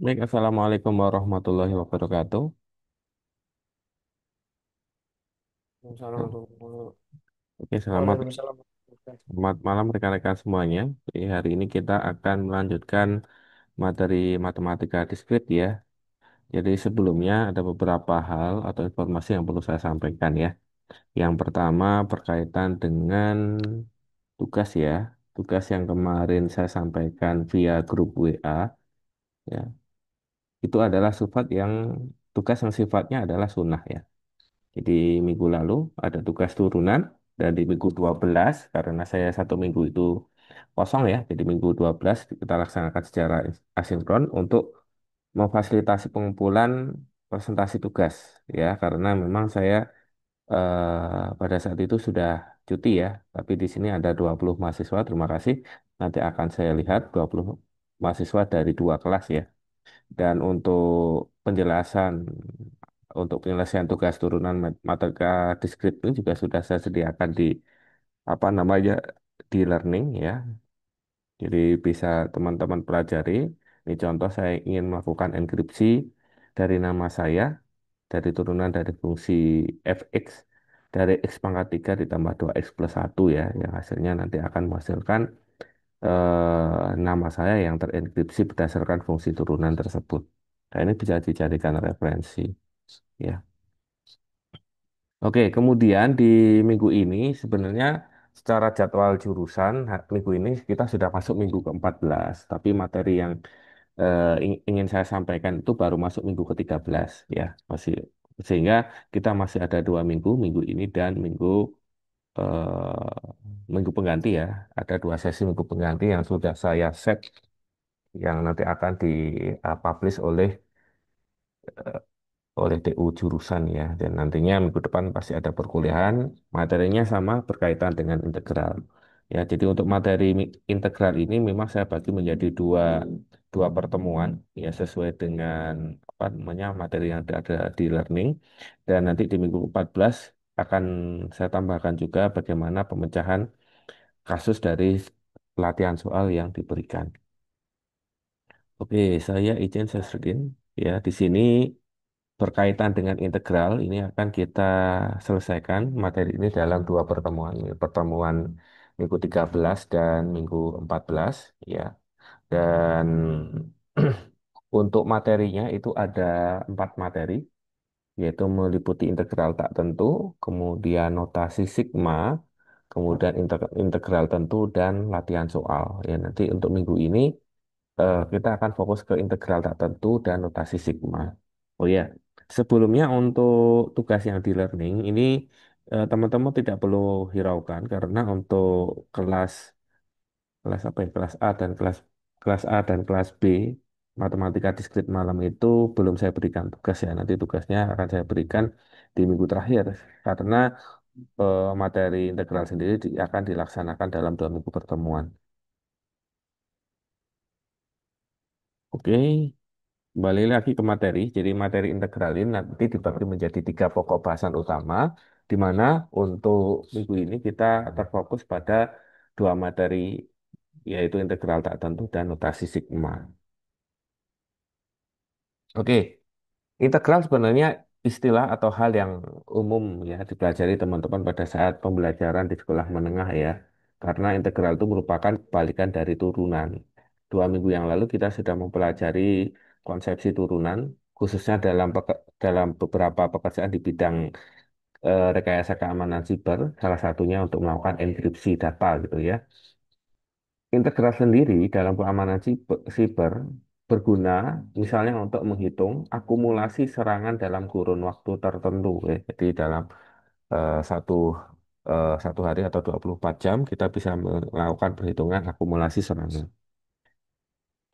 Baik, Assalamualaikum warahmatullahi wabarakatuh. Assalamualaikum. Oke, selamat, Waalaikumsalam. selamat malam rekan-rekan semuanya. Jadi hari ini kita akan melanjutkan materi matematika diskrit ya. Jadi sebelumnya ada beberapa hal atau informasi yang perlu saya sampaikan ya. Yang pertama berkaitan dengan tugas ya. Tugas yang kemarin saya sampaikan via grup WA ya. Itu adalah tugas yang sifatnya adalah sunnah ya. Jadi minggu lalu ada tugas turunan dan di minggu 12 karena saya satu minggu itu kosong ya. Jadi minggu 12 kita laksanakan secara asinkron untuk memfasilitasi pengumpulan presentasi tugas ya karena memang saya pada saat itu sudah cuti ya. Tapi di sini ada 20 mahasiswa, terima kasih. Nanti akan saya lihat 20 mahasiswa dari dua kelas ya. Dan untuk penyelesaian tugas turunan matematika diskrit ini juga sudah saya sediakan di apa namanya di learning ya. Jadi bisa teman-teman pelajari. Ini contoh saya ingin melakukan enkripsi dari nama saya dari turunan dari fungsi fx dari x pangkat 3 ditambah 2x plus 1 ya yang hasilnya nanti akan menghasilkan nama saya yang terenkripsi berdasarkan fungsi turunan tersebut. Nah, ini bisa dijadikan referensi ya. Oke, kemudian di minggu ini sebenarnya secara jadwal jurusan minggu ini kita sudah masuk minggu ke-14, tapi materi yang ingin saya sampaikan itu baru masuk minggu ke-13 ya, masih sehingga kita masih ada 2 minggu, minggu ini dan minggu pengganti ya. Ada 2 sesi minggu pengganti yang sudah saya set yang nanti akan dipublish oleh TU jurusan ya. Dan nantinya minggu depan pasti ada perkuliahan, materinya sama berkaitan dengan integral. Ya, jadi untuk integral ini memang saya bagi menjadi dua pertemuan ya sesuai dengan apa namanya materi yang ada di learning dan nanti di minggu 14 akan saya tambahkan juga bagaimana pemecahan kasus dari pelatihan soal yang diberikan. Oke, saya izin Sesrudin. Ya, di sini berkaitan dengan integral ini akan kita selesaikan materi ini dalam dua pertemuan, pertemuan minggu 13 dan minggu 14 ya. Dan untuk materinya itu ada 4 materi, yaitu meliputi integral tak tentu, kemudian notasi sigma, kemudian integral tentu dan latihan soal. Ya, nanti untuk minggu ini kita akan fokus ke integral tak tentu dan notasi sigma. Oh ya, sebelumnya untuk tugas yang di learning ini teman-teman tidak perlu hiraukan karena untuk kelas kelas apa ya kelas A dan kelas B matematika diskrit malam itu belum saya berikan tugas ya. Nanti tugasnya akan saya berikan di minggu terakhir karena materi integral sendiri akan dilaksanakan dalam 2 minggu pertemuan. Oke. Kembali lagi ke materi, jadi materi integral ini nanti dibagi menjadi 3 pokok bahasan utama, di mana untuk minggu ini kita terfokus pada 2 materi, yaitu integral tak tentu dan notasi sigma. Oke, integral sebenarnya istilah atau hal yang umum ya dipelajari teman-teman pada saat pembelajaran di sekolah menengah ya, karena integral itu merupakan kebalikan dari turunan. 2 minggu yang lalu kita sudah mempelajari konsepsi turunan, khususnya dalam beberapa pekerjaan di bidang rekayasa keamanan siber, salah satunya untuk melakukan enkripsi data gitu ya. Integral sendiri dalam keamanan siber berguna misalnya untuk menghitung akumulasi serangan dalam kurun waktu tertentu. Ya. Jadi dalam eh, satu satu hari atau 24 jam kita bisa melakukan perhitungan akumulasi serangan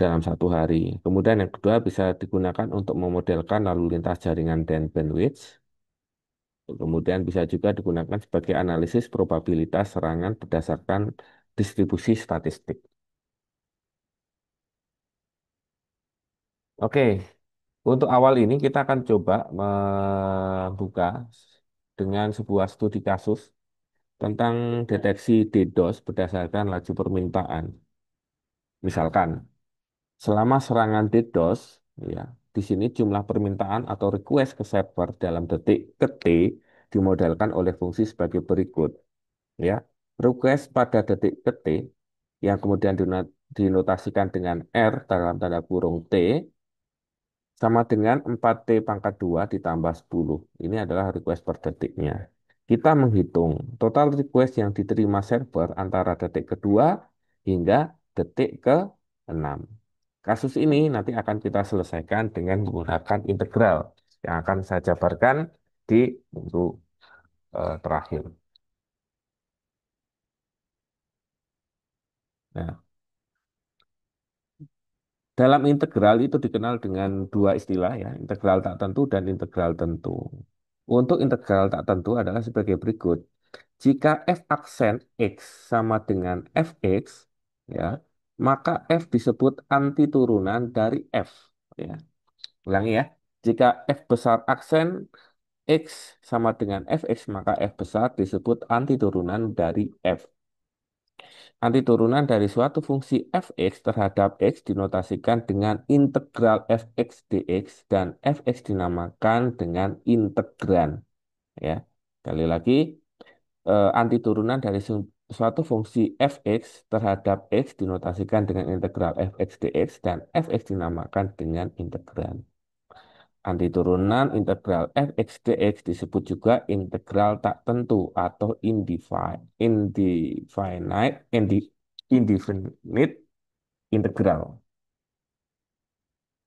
dalam satu hari. Kemudian yang kedua bisa digunakan untuk memodelkan lalu lintas jaringan dan bandwidth. Kemudian bisa juga digunakan sebagai analisis probabilitas serangan berdasarkan distribusi statistik. Oke, untuk awal ini kita akan coba membuka dengan sebuah studi kasus tentang deteksi DDoS berdasarkan laju permintaan. Misalkan, selama serangan DDoS, Ya, di sini jumlah permintaan atau request ke server dalam detik ke T dimodelkan oleh fungsi sebagai berikut. Ya, request pada detik ke T yang kemudian dinotasikan dengan R dalam tanda kurung T sama dengan 4T pangkat 2 ditambah 10. Ini adalah request per detiknya. Kita menghitung total request yang diterima server antara detik kedua hingga detik ke-6. Kasus ini nanti akan kita selesaikan dengan menggunakan integral yang akan saya jabarkan di minggu terakhir. Nah, dalam integral itu dikenal dengan dua istilah ya, integral tak tentu dan integral tentu. Untuk integral tak tentu adalah sebagai berikut. Jika f aksen x sama dengan fx, ya, maka f disebut antiturunan dari f. Ya. Ulangi ya. Jika f besar aksen x sama dengan fx, maka f besar disebut antiturunan dari f. Antiturunan dari suatu fungsi fx terhadap x dinotasikan dengan integral fx dx dan fx dinamakan dengan integran. Ya, sekali lagi antiturunan dari suatu fungsi fx terhadap x dinotasikan dengan integral fx dx dan fx dinamakan dengan integran. Antiturunan integral fx dx disebut juga integral tak tentu atau indefinite integral.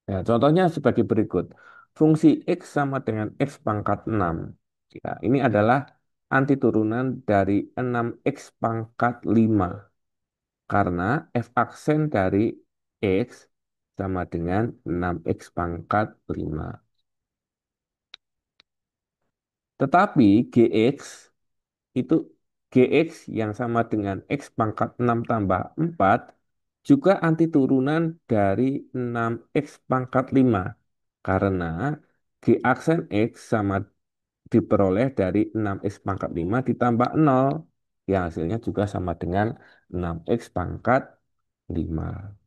Ya, contohnya sebagai berikut. Fungsi x sama dengan x pangkat 6. Ya, ini adalah antiturunan dari 6x pangkat 5. Karena f aksen dari x sama dengan 6x pangkat 5. Tetapi gx itu gx yang sama dengan x pangkat 6 tambah 4 juga antiturunan dari 6x pangkat 5. Karena g aksen x sama diperoleh dari 6x pangkat 5 ditambah 0 yang hasilnya juga sama dengan 6x pangkat 5.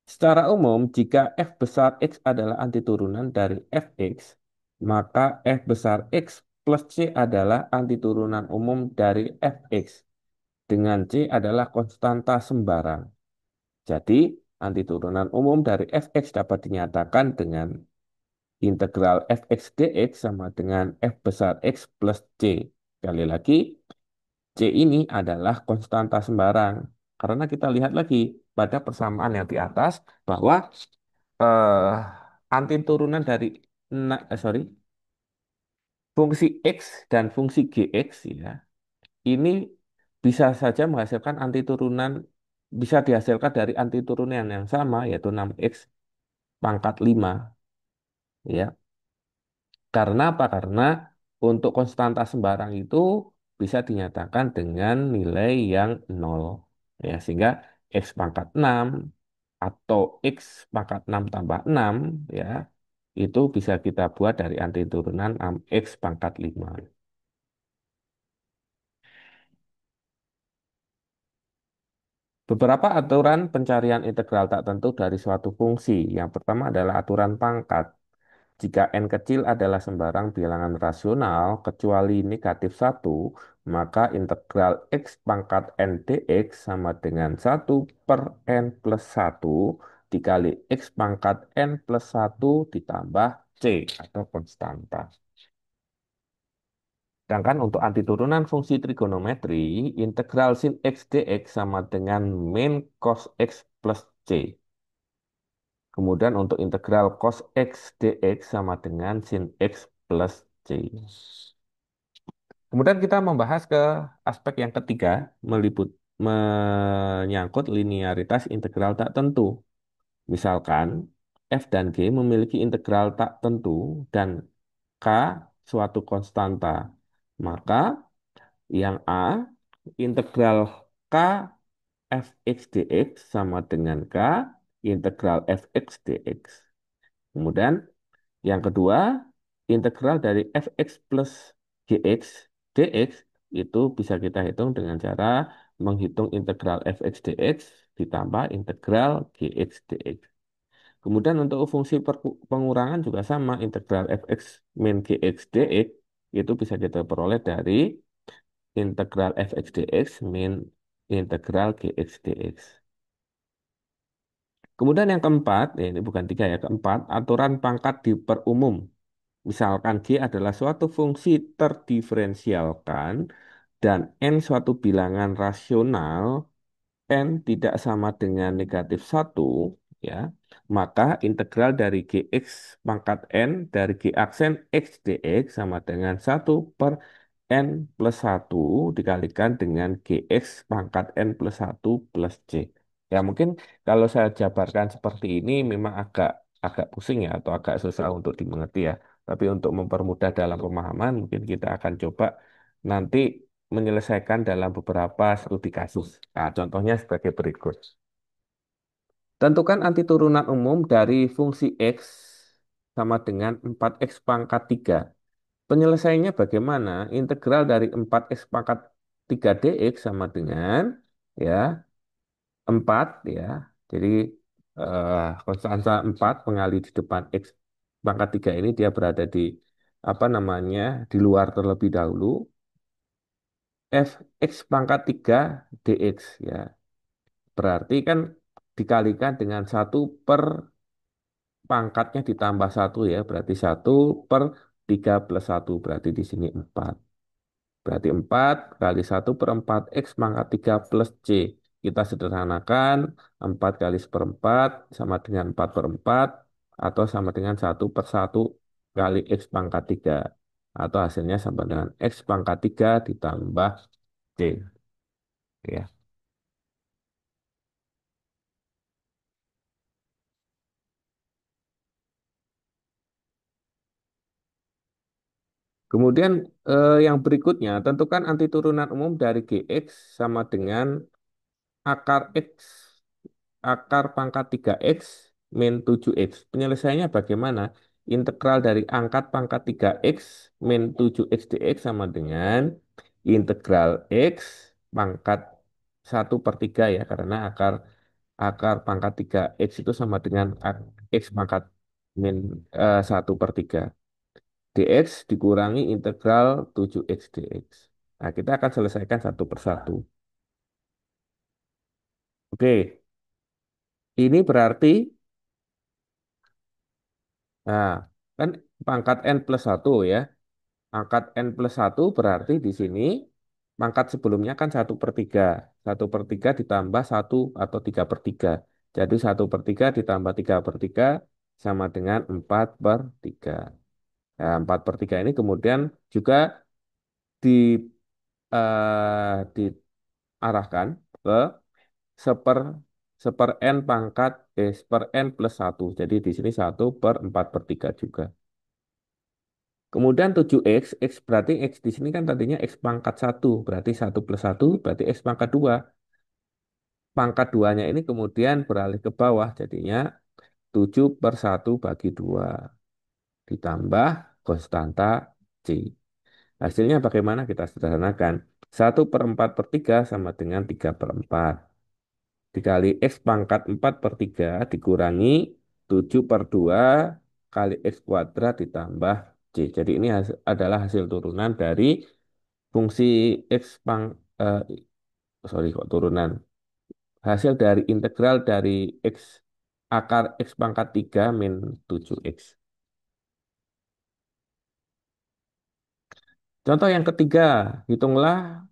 Secara umum, jika f besar x adalah antiturunan dari fx, maka f besar x plus c adalah antiturunan umum dari fx, dengan c adalah konstanta sembarang. Jadi, antiturunan umum dari fx dapat dinyatakan dengan integral fx dx sama dengan f besar x plus c. Sekali lagi, c ini adalah konstanta sembarang. Karena kita lihat lagi pada persamaan yang di atas bahwa eh, antiturunan dari sorry, fungsi x dan fungsi gx ya, ini bisa saja menghasilkan antiturunan bisa dihasilkan dari antiturunan yang sama yaitu 6x pangkat 5 ya. Karena apa? Karena untuk konstanta sembarang itu bisa dinyatakan dengan nilai yang nol. Ya, sehingga x pangkat 6 atau x pangkat 6 tambah 6 ya, itu bisa kita buat dari antiturunan x pangkat 5. Beberapa aturan pencarian integral tak tentu dari suatu fungsi. Yang pertama adalah aturan pangkat. Jika n kecil adalah sembarang bilangan rasional kecuali negatif 1, maka integral x pangkat n dx sama dengan 1/n+1 dikali x pangkat n+1 ditambah c atau konstanta. Sedangkan untuk antiturunan fungsi trigonometri, integral sin x dx sama dengan min cos x plus c. Kemudian untuk integral cos x dx sama dengan sin x plus c. Kemudian kita membahas ke aspek yang ketiga, menyangkut linearitas integral tak tentu. Misalkan, f dan g memiliki integral tak tentu dan k suatu konstanta. Maka yang A, integral k fx dx sama dengan k integral fx dx. Kemudian yang kedua, integral dari fx plus gx dx itu bisa kita hitung dengan cara menghitung integral fx dx ditambah integral gx dx. Kemudian untuk fungsi pengurangan juga sama, integral fx min gx dx itu bisa kita peroleh dari integral fx dx min integral gx dx. Kemudian yang keempat, ini bukan tiga ya, keempat, aturan pangkat diperumum. Misalkan G adalah suatu fungsi terdiferensialkan dan N suatu bilangan rasional, N tidak sama dengan negatif satu, ya, maka integral dari Gx pangkat N dari G aksen X dx sama dengan satu per N plus satu dikalikan dengan Gx pangkat N plus satu plus C. Ya mungkin kalau saya jabarkan seperti ini memang agak agak pusing ya atau agak susah untuk dimengerti ya. Tapi untuk mempermudah dalam pemahaman mungkin kita akan coba nanti menyelesaikan dalam beberapa studi kasus. Nah, contohnya sebagai berikut. Tentukan antiturunan umum dari fungsi X sama dengan 4X pangkat 3. Penyelesaiannya bagaimana? Integral dari 4X pangkat 3 dx sama dengan ya 4 ya. Jadi konstanta 4 pengali di depan X pangkat 3 ini dia berada di apa namanya di luar terlebih dahulu. Fx pangkat 3 dx ya. Berarti kan dikalikan dengan satu per pangkatnya ditambah satu ya. Berarti satu per 3 plus satu. Berarti di sini 4. Berarti 4 kali satu per 4 X pangkat 3 plus C. Kita sederhanakan 4 kali seperempat sama dengan 4 per 4. Atau sama dengan satu per satu kali X pangkat 3. Atau hasilnya sama dengan X pangkat 3 ditambah C. Ya. Kemudian yang berikutnya, tentukan antiturunan umum dari Gx sama dengan akar X, akar pangkat 3X min 7X. Penyelesaiannya bagaimana? Integral dari angkat pangkat 3X min 7X dx sama dengan integral X pangkat 1/3 ya, karena akar pangkat 3X itu sama dengan X pangkat min 1/3 dx dikurangi integral 7x dx. Nah, kita akan selesaikan satu persatu. Oke, ini berarti, nah, kan pangkat n plus satu ya. Pangkat n plus satu berarti di sini pangkat sebelumnya kan 1/3. 1/3 ditambah satu atau 3/3. Jadi 1/3 ditambah 3/3 sama dengan 4/3. Nah, 4/3 ini kemudian juga di, diarahkan ke seper seper n pangkat seper n plus satu. Jadi di sini satu per 4/3 juga. Kemudian 7x, x berarti x di sini kan tadinya x pangkat satu, berarti satu plus satu berarti x pangkat 2. Pangkat 2-nya ini kemudian beralih ke bawah, jadinya 7 per satu bagi 2 ditambah konstanta C. Hasilnya bagaimana? Kita sederhanakan. Satu per 4/3 sama dengan 3/4. Dikali X pangkat 4/3 dikurangi 7 per 2 kali X kuadrat ditambah C. Jadi ini adalah hasil turunan dari fungsi X eh, sorry kok turunan. Hasil dari integral dari X akar X pangkat 3 min 7X. Contoh yang ketiga, hitunglah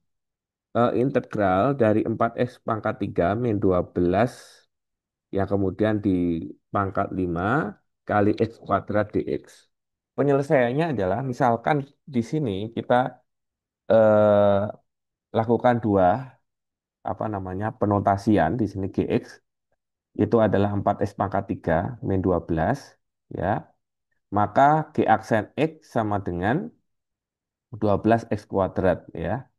integral dari 4X pangkat 3 min 12 yang kemudian di pangkat 5 kali X kuadrat dx. Penyelesaiannya adalah misalkan di sini kita lakukan dua apa namanya penotasian di sini gx itu adalah 4x pangkat 3 min 12 ya. Maka g aksen x sama dengan 12x kuadrat ya.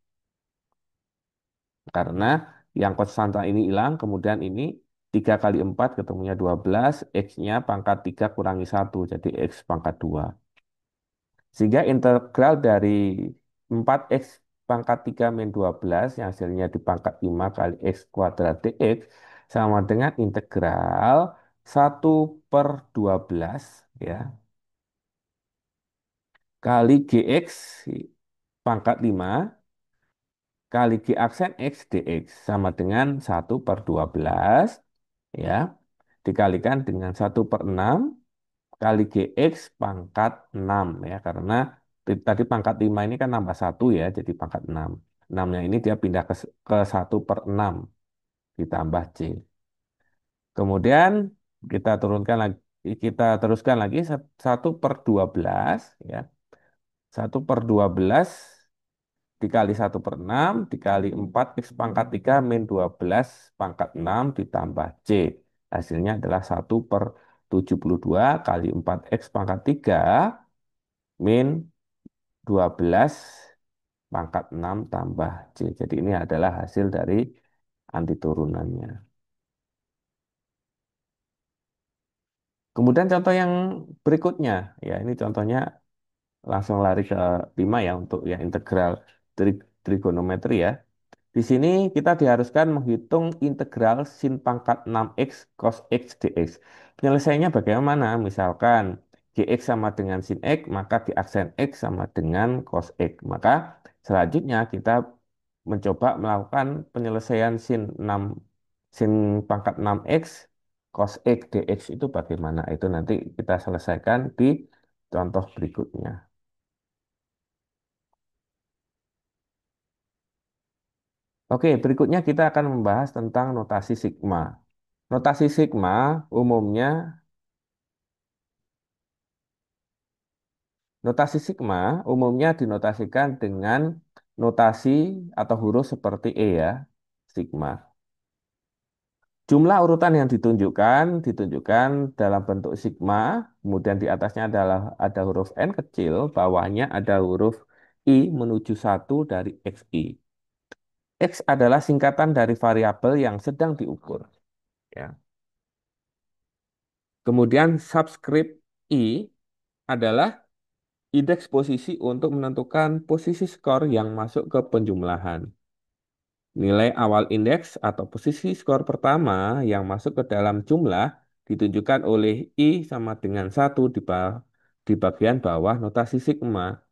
Karena yang konstanta ini hilang kemudian ini 3 kali 4 ketemunya 12 x-nya pangkat 3 kurangi satu jadi x pangkat 2. Sehingga integral dari 4x pangkat 3 min 12 yang hasilnya di pangkat 5 kali x kuadrat dx sama dengan integral 1/12 ya kali GX pangkat 5 kali G aksen X dx sama dengan 1/12 ya dikalikan dengan 1/6 kali GX pangkat 6 ya karena tadi pangkat 5 ini kan nambah satu ya jadi pangkat 6. 6-nya ini dia pindah ke 1/6 ditambah C. Kemudian kita teruskan lagi 1/12 ya. 1/12 dikali 1/6 dikali 4 X pangkat 3 min 12 pangkat 6 ditambah C. Hasilnya adalah 1/72 kali 4 X pangkat 3 min 12 pangkat 6 tambah C. Jadi ini adalah hasil dari antiturunannya. Kemudian contoh yang berikutnya, ya ini contohnya langsung lari ke 5 ya untuk yang integral trigonometri ya. Di sini kita diharuskan menghitung integral sin pangkat 6x cos x dx. Penyelesaiannya bagaimana? Misalkan gx sama dengan sin x, maka di aksen x sama dengan cos x. Maka selanjutnya kita mencoba melakukan penyelesaian sin pangkat 6x cos x dx itu bagaimana? Itu nanti kita selesaikan di contoh berikutnya. Oke, berikutnya kita akan membahas tentang notasi sigma. Notasi sigma umumnya, notasi sigma umumnya dinotasikan dengan notasi atau huruf seperti E ya, sigma. Jumlah urutan yang ditunjukkan dalam bentuk sigma, kemudian di atasnya adalah ada huruf N kecil, bawahnya ada huruf I menuju 1 dari XI. X adalah singkatan dari variabel yang sedang diukur. Ya. Kemudian subscript I adalah indeks posisi untuk menentukan posisi skor yang masuk ke penjumlahan. Nilai awal indeks atau posisi skor pertama yang masuk ke dalam jumlah ditunjukkan oleh I sama dengan 1 di bagian bawah notasi sigma.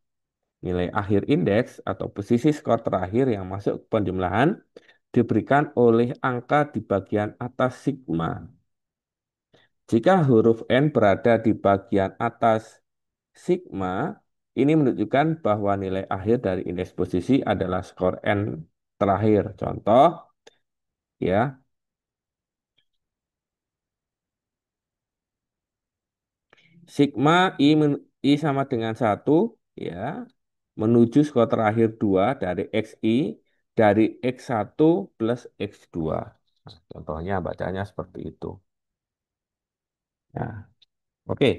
Nilai akhir indeks atau posisi skor terakhir yang masuk ke penjumlahan diberikan oleh angka di bagian atas sigma. Jika huruf N berada di bagian atas sigma, ini menunjukkan bahwa nilai akhir dari indeks posisi adalah skor N terakhir. Contoh, ya, sigma I sama dengan 1, ya, menuju skor terakhir 2 dari XI dari X1 plus X2. Nah, contohnya bacanya seperti itu. Nah, oke.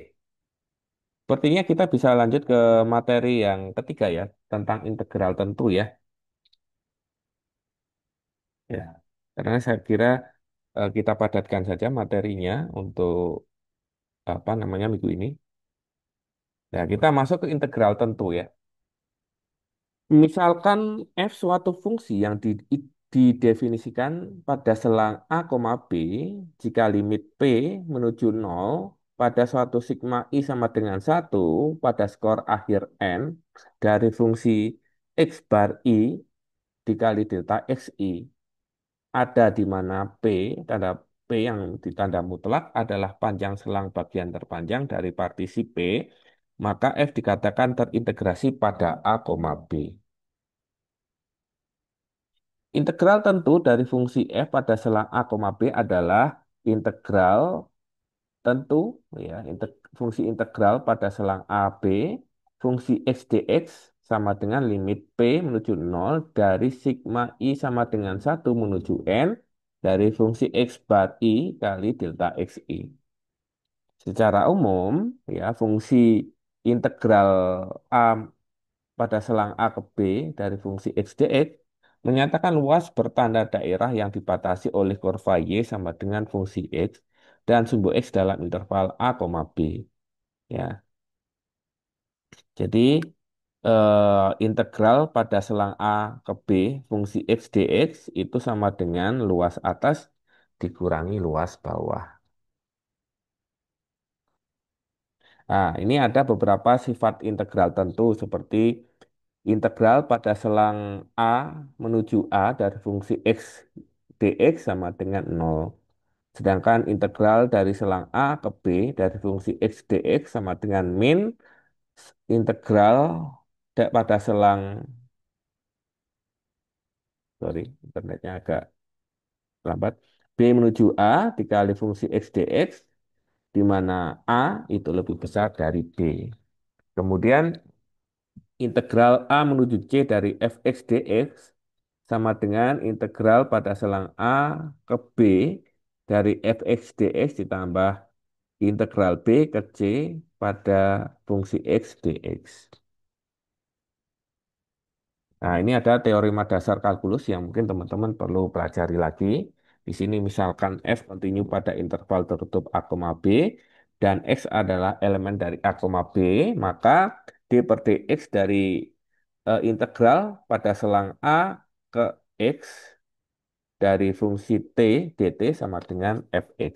Sepertinya kita bisa lanjut ke materi yang ketiga ya, tentang integral tentu ya. Ya, karena saya kira kita padatkan saja materinya untuk apa namanya minggu ini. Nah, kita masuk ke integral tentu ya. Misalkan f suatu fungsi yang didefinisikan pada selang a, B jika limit p menuju 0 pada suatu sigma i sama dengan 1 pada skor akhir n dari fungsi x bar i dikali delta xi ada di mana tanda P yang ditanda mutlak adalah panjang selang bagian terpanjang dari partisi P, maka F dikatakan terintegrasi pada A, B. Integral tentu dari fungsi F pada selang A, B adalah integral tentu, ya, fungsi integral pada selang A, B, fungsi X dx sama dengan limit P menuju 0 dari sigma I sama dengan 1 menuju N dari fungsi X bar I kali delta XI. Secara umum, ya, fungsi integral A pada selang A ke B dari fungsi X dx menyatakan luas bertanda daerah yang dibatasi oleh kurva Y sama dengan fungsi X dan sumbu X dalam interval A, B. Ya, jadi integral pada selang A ke B fungsi X dx itu sama dengan luas atas dikurangi luas bawah. Nah, ini ada beberapa sifat integral tentu seperti integral pada selang A menuju A dari fungsi X dx sama dengan 0. Sedangkan integral dari selang A ke B dari fungsi X dx sama dengan min integral pada selang, sorry, internetnya agak lambat, B menuju A dikali fungsi X dx, di mana A itu lebih besar dari B. Kemudian integral A menuju C dari fx dx sama dengan integral pada selang A ke B dari fx dx ditambah integral B ke C pada fungsi X dx. Nah, ini ada teorema dasar kalkulus yang mungkin teman-teman perlu pelajari lagi. Di sini misalkan F kontinu pada interval tertutup A, B, dan X adalah elemen dari A, B, maka D per dx dari integral pada selang A ke X dari fungsi T dt sama dengan Fx.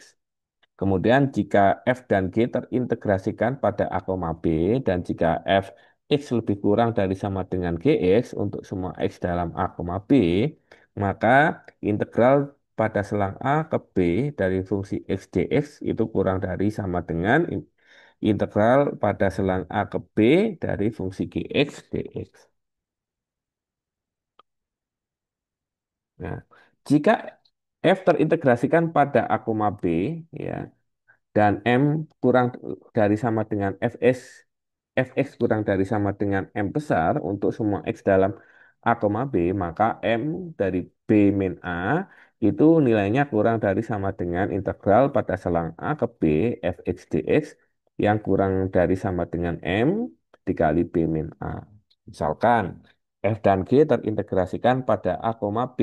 Kemudian jika F dan G terintegrasikan pada A, B, dan jika f x lebih kurang dari sama dengan Gx untuk semua X dalam A, B, maka integral pada selang A ke B dari fungsi X dx itu kurang dari sama dengan integral pada selang A ke B dari fungsi Gx dx. Nah, jika F terintegrasikan pada A, B, ya, dan M kurang dari sama dengan Fx kurang dari sama dengan M besar untuk semua X dalam A, B, maka M dari B min A itu nilainya kurang dari sama dengan integral pada selang A ke B Fx dx yang kurang dari sama dengan M dikali B min A. Misalkan F dan G terintegrasikan pada A, B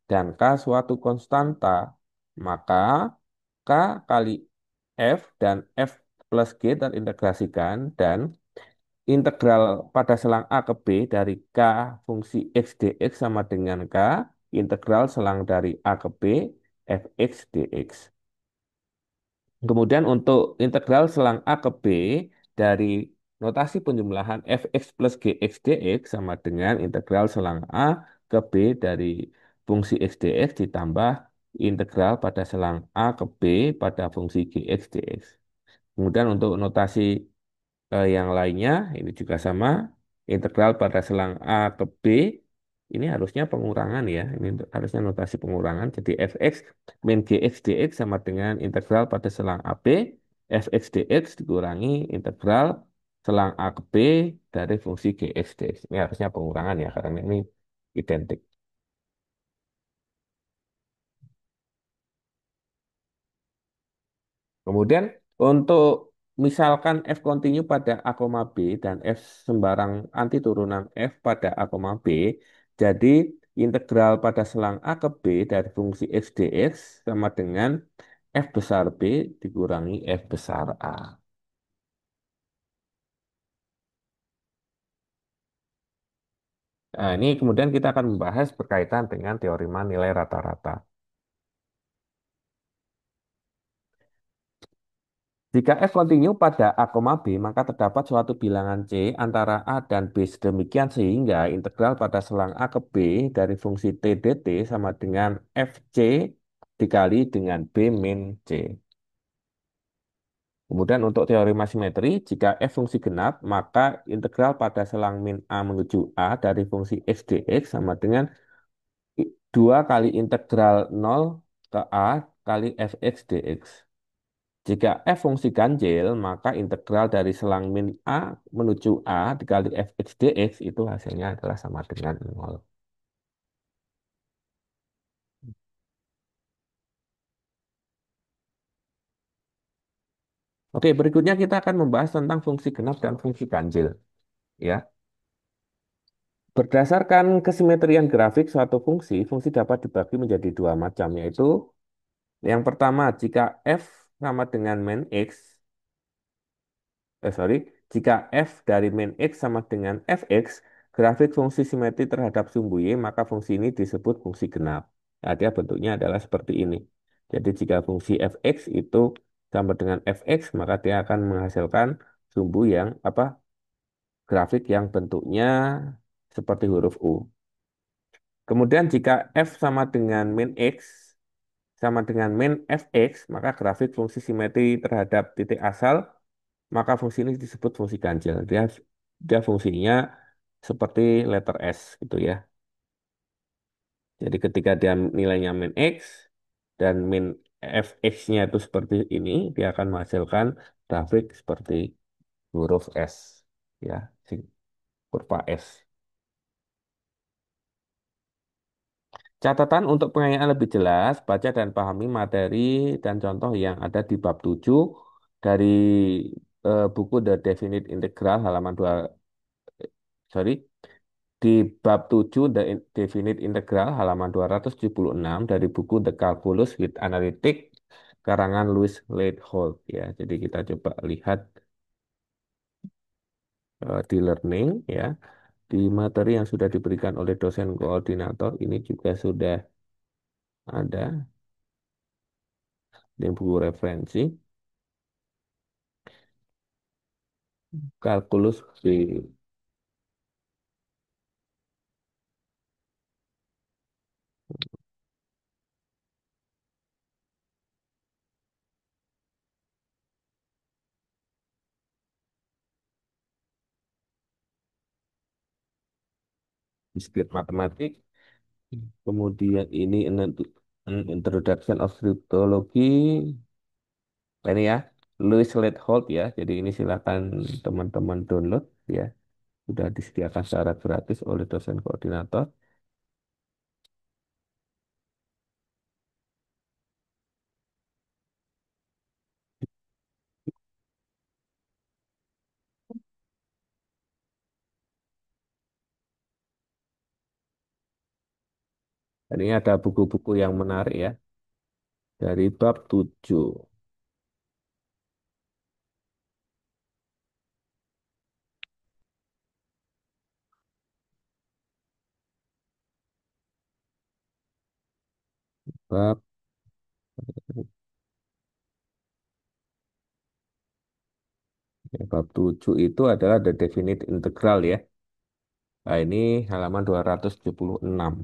dan K suatu konstanta, maka K kali F dan F plus G terintegrasikan dan integral pada selang A ke B dari K fungsi X dx sama dengan K integral selang dari A ke B Fx dx. Kemudian untuk integral selang A ke B dari notasi penjumlahan Fx plus Gx dx sama dengan integral selang A ke B dari fungsi X dx ditambah integral pada selang A ke B pada fungsi Gx dx. Kemudian untuk notasi yang lainnya ini juga sama. Integral pada selang A ke B ini harusnya pengurangan ya. Ini harusnya notasi pengurangan. Jadi fx min gx dx sama dengan integral pada selang AB fx dx dikurangi integral selang A ke B dari fungsi gx dx. Ini harusnya pengurangan ya karena ini identik. Kemudian untuk misalkan F kontinu pada A, B dan F sembarang anti turunan F pada A, B, jadi integral pada selang A ke B dari fungsi X dx sama dengan F besar B dikurangi F besar A. Nah, ini kemudian kita akan membahas berkaitan dengan teorema nilai rata-rata. Jika F kontinu pada A, B, maka terdapat suatu bilangan C antara A dan B sedemikian sehingga integral pada selang A ke B dari fungsi T dt sama dengan FC dikali dengan B min C. Kemudian untuk teorema simetri, jika F fungsi genap, maka integral pada selang min A menuju A dari fungsi X dx sama dengan 2 kali integral 0 ke A kali Fx dx. Jika f fungsi ganjil, maka integral dari selang min A menuju A dikali fx dx itu hasilnya adalah sama dengan 0. Oke, berikutnya kita akan membahas tentang fungsi genap dan fungsi ganjil. Ya, berdasarkan kesimetrian grafik suatu fungsi, fungsi dapat dibagi menjadi dua macam, yaitu yang pertama, jika f sama dengan min x, sorry, jika f dari min x sama dengan fx, grafik fungsi simetri terhadap sumbu y, maka fungsi ini disebut fungsi genap. Nah, dia bentuknya adalah seperti ini. Jadi jika fungsi fx itu sama dengan fx, maka dia akan menghasilkan sumbu yang apa? Grafik yang bentuknya seperti huruf U. Kemudian jika f sama dengan min x sama dengan min fx, maka grafik fungsi simetri terhadap titik asal, maka fungsi ini disebut fungsi ganjil. Dia fungsinya seperti letter S gitu ya. Jadi ketika dia nilainya min x dan min fx-nya itu seperti ini, dia akan menghasilkan grafik seperti huruf S ya, si kurva S. Catatan untuk pengayaan lebih jelas, baca dan pahami materi dan contoh yang ada di bab 7 dari buku The Definite Integral halaman 2, sorry, di bab 7 Definite Integral halaman 276 dari buku The Calculus with Analytic karangan Louis Leithold ya. Jadi kita coba lihat di learning ya. Di materi yang sudah diberikan oleh dosen koordinator ini juga sudah ada di buku referensi kalkulus di discrete matematik. Kemudian ini an Introduction of Cryptology. Ini ya, Louis Leithold ya. Jadi ini silakan teman-teman download ya. Sudah disediakan secara gratis oleh dosen koordinator. Dan ini ada buku-buku yang menarik ya. Dari bab 7. Bab, bab 7 itu adalah the definite integral ya. Nah, ini halaman 276.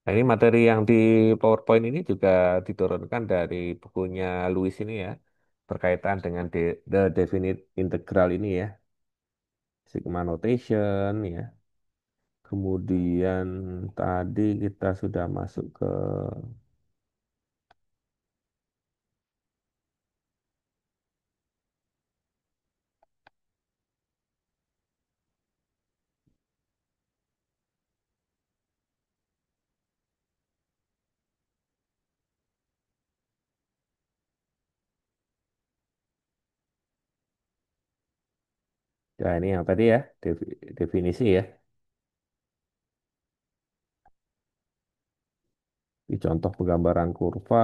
Nah, ini materi yang di PowerPoint ini juga diturunkan dari bukunya Louis ini ya, berkaitan dengan the definite integral ini ya, sigma notation ya. Kemudian tadi kita sudah masuk ke, ya ini yang tadi ya, definisi ya, di contoh penggambaran kurva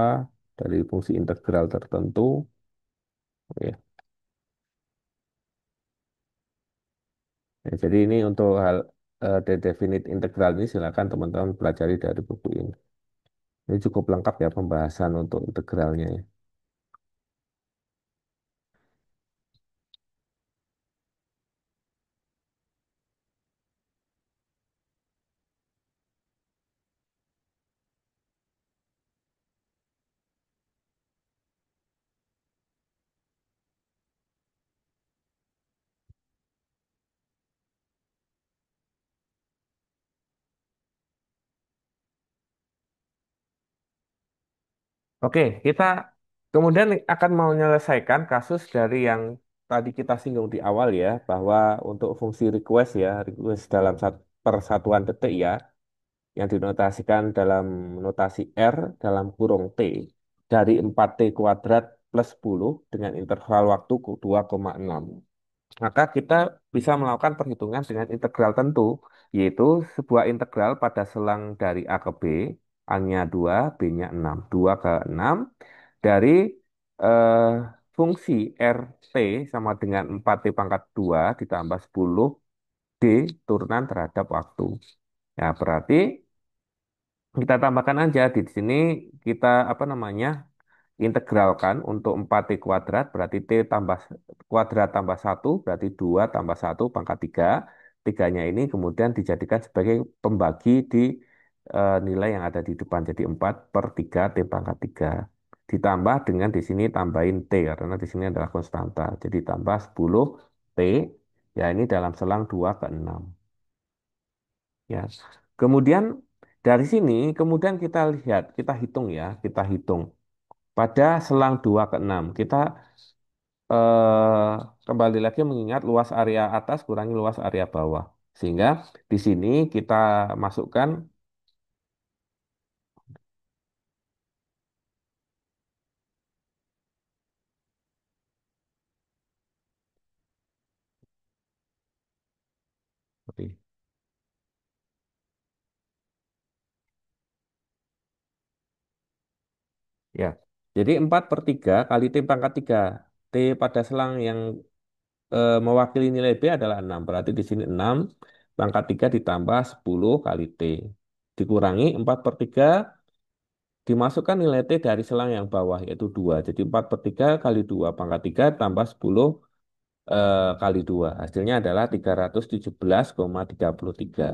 dari fungsi integral tertentu. Ya. Ya, jadi ini untuk hal the definite integral ini silakan teman-teman pelajari dari buku ini. Ini cukup lengkap ya pembahasan untuk integralnya ya. Oke, kita kemudian akan mau menyelesaikan kasus dari yang tadi kita singgung di awal ya, bahwa untuk fungsi request ya, request dalam persatuan detik ya, yang dinotasikan dalam notasi R dalam kurung T dari 4T kuadrat plus 10 dengan interval waktu 2,6. Maka kita bisa melakukan perhitungan dengan integral tentu, yaitu sebuah integral pada selang dari A ke B, A-nya 2, B-nya 6. 2 ke 6 dari eh, fungsi RT sama dengan 4T pangkat 2 ditambah 10 D turunan terhadap waktu. Ya, berarti kita tambahkan aja di sini kita apa namanya integralkan untuk 4T kuadrat berarti T tambah kuadrat tambah satu berarti 2 tambah satu pangkat 3. Tiganya ini kemudian dijadikan sebagai pembagi di nilai yang ada di depan. Jadi 4 per 3 T pangkat 3. Ditambah dengan di sini tambahin T karena di sini adalah konstanta. Jadi tambah 10 T ya ini dalam selang 2 ke 6. Ya. Kemudian dari sini kemudian kita lihat, kita hitung ya, kita hitung. Pada selang 2 ke 6 kita kembali lagi mengingat luas area atas kurangi luas area bawah. Sehingga di sini kita masukkan, sorry, ya. Jadi 4 per 3 kali T pangkat 3. T pada selang yang mewakili nilai B adalah 6. Berarti di sini 6 pangkat 3 ditambah 10 kali T. Dikurangi 4 per 3 dimasukkan nilai T dari selang yang bawah yaitu 2. Jadi 4 per 3 kali 2 pangkat 3 tambah 10 kali 2. Hasilnya adalah 317,33.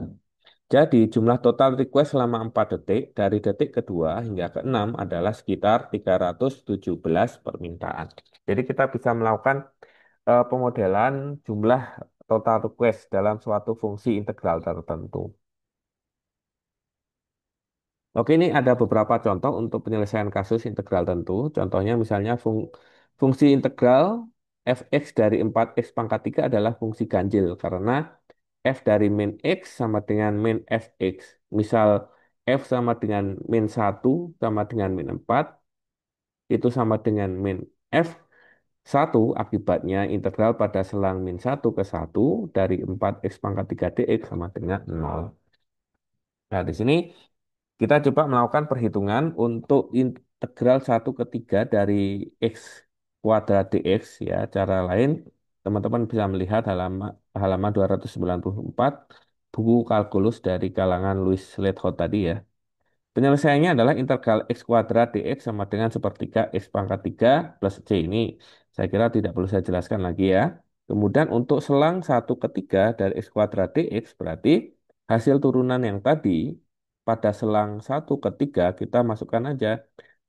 Jadi jumlah total request selama 4 detik dari detik kedua hingga ke-6 adalah sekitar 317 permintaan. Jadi kita bisa melakukan pemodelan jumlah total request dalam suatu fungsi integral tertentu. Oke, ini ada beberapa contoh untuk penyelesaian kasus integral tentu. Contohnya misalnya fungsi integral fx dari 4x pangkat 3 adalah fungsi ganjil karena f dari min x sama dengan min fx. Misal f sama dengan min 1 sama dengan min 4 itu sama dengan min f 1 akibatnya integral pada selang min 1 ke 1 dari 4x pangkat 3 dx sama dengan 0. Nah, di sini kita coba melakukan perhitungan untuk integral 1/3 dari x kuadrat dx ya. Cara lain, teman-teman bisa melihat halaman 294 buku kalkulus dari kalangan Louis Lethout tadi ya. Penyelesaiannya adalah integral x kuadrat dx sama dengan sepertiga x pangkat 3 plus c ini. Saya kira tidak perlu saya jelaskan lagi ya. Kemudian untuk selang 1/3 dari x kuadrat dx berarti hasil turunan yang tadi pada selang 1/3 kita masukkan aja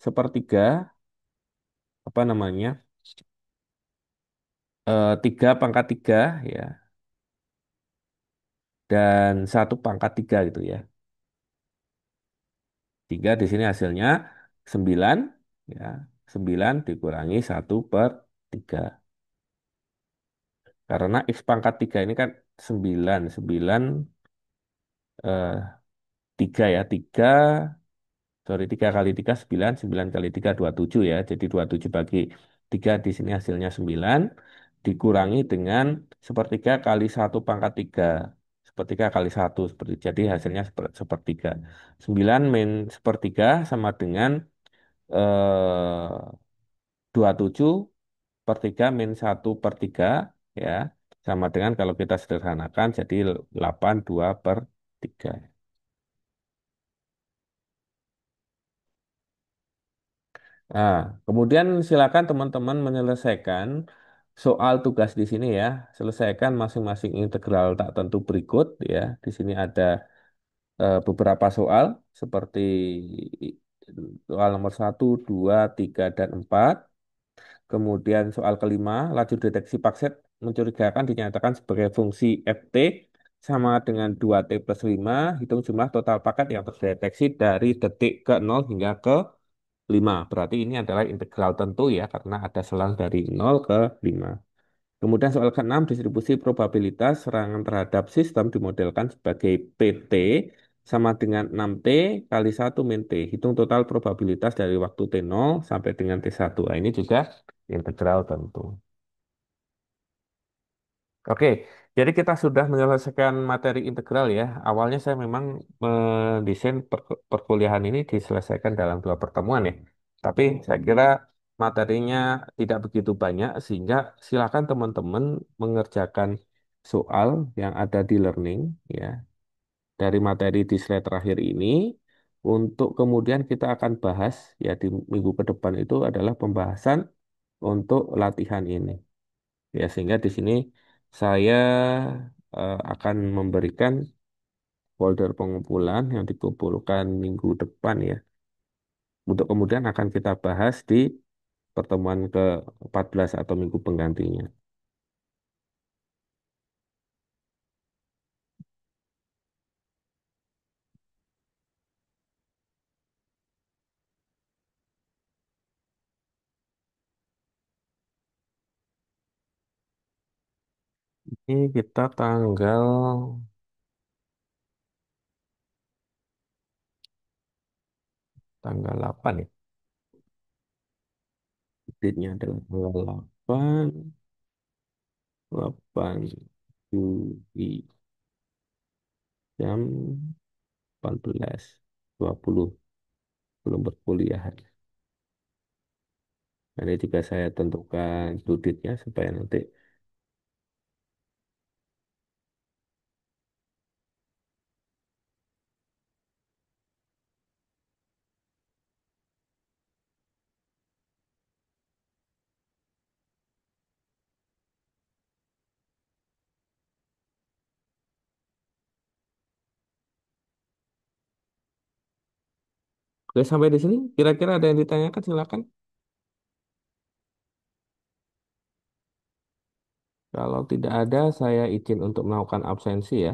sepertiga apa namanya 3 pangkat 3 ya dan 1/3 gitu ya. Sehingga di sini hasilnya 9 ya. 9 dikurangi 1/3. Karena X pangkat 3 ini kan 9 9 eh, 3 ya. 3 sorry 3 kali 3 9 9 kali 3 27 ya. Jadi 27 bagi 3 di sini hasilnya 9 dikurangi dengan sepertiga kali 1/3. Sepertiga kali 1 seperti jadi hasilnya sepertiga. 9 min sepertiga sama dengan 27 per 3 min 1/3 ya. Sama dengan kalau kita sederhanakan jadi 82/3. Nah, kemudian silakan teman-teman menyelesaikan soal tugas di sini ya. Selesaikan masing-masing integral tak tentu berikut ya. Di sini ada beberapa soal seperti soal nomor 1, 2, 3, dan 4. Kemudian soal kelima, laju deteksi Pakset mencurigakan dinyatakan sebagai fungsi ft sama dengan 2t plus 5. Hitung jumlah total paket yang terdeteksi dari detik ke 0 hingga ke 5. Berarti ini adalah integral tentu ya, karena ada selang dari 0 ke 5. Kemudian soal ke-6, distribusi probabilitas serangan terhadap sistem dimodelkan sebagai PT sama dengan 6T kali 1 min T. Hitung total probabilitas dari waktu T0 sampai dengan T1. Nah, ini juga integral tentu. Oke, jadi kita sudah menyelesaikan materi integral ya. Awalnya saya memang mendesain perkuliahan ini diselesaikan dalam 2 pertemuan ya. Tapi saya kira materinya tidak begitu banyak sehingga silakan teman-teman mengerjakan soal yang ada di learning ya dari materi di slide terakhir ini untuk kemudian kita akan bahas ya di minggu ke depan itu adalah pembahasan untuk latihan ini. Ya, sehingga di sini saya akan memberikan folder pengumpulan yang dikumpulkan minggu depan ya. Untuk kemudian akan kita bahas di pertemuan ke-14 atau minggu penggantinya. Ini kita tanggal 8 ya. Date-nya adalah tanggal 8 Juli jam 14.20 belum berkuliah. Ini juga saya tentukan due date-nya supaya nanti. Oke, sampai di sini kira-kira ada yang ditanyakan silakan. Kalau tidak ada, saya izin untuk melakukan absensi ya.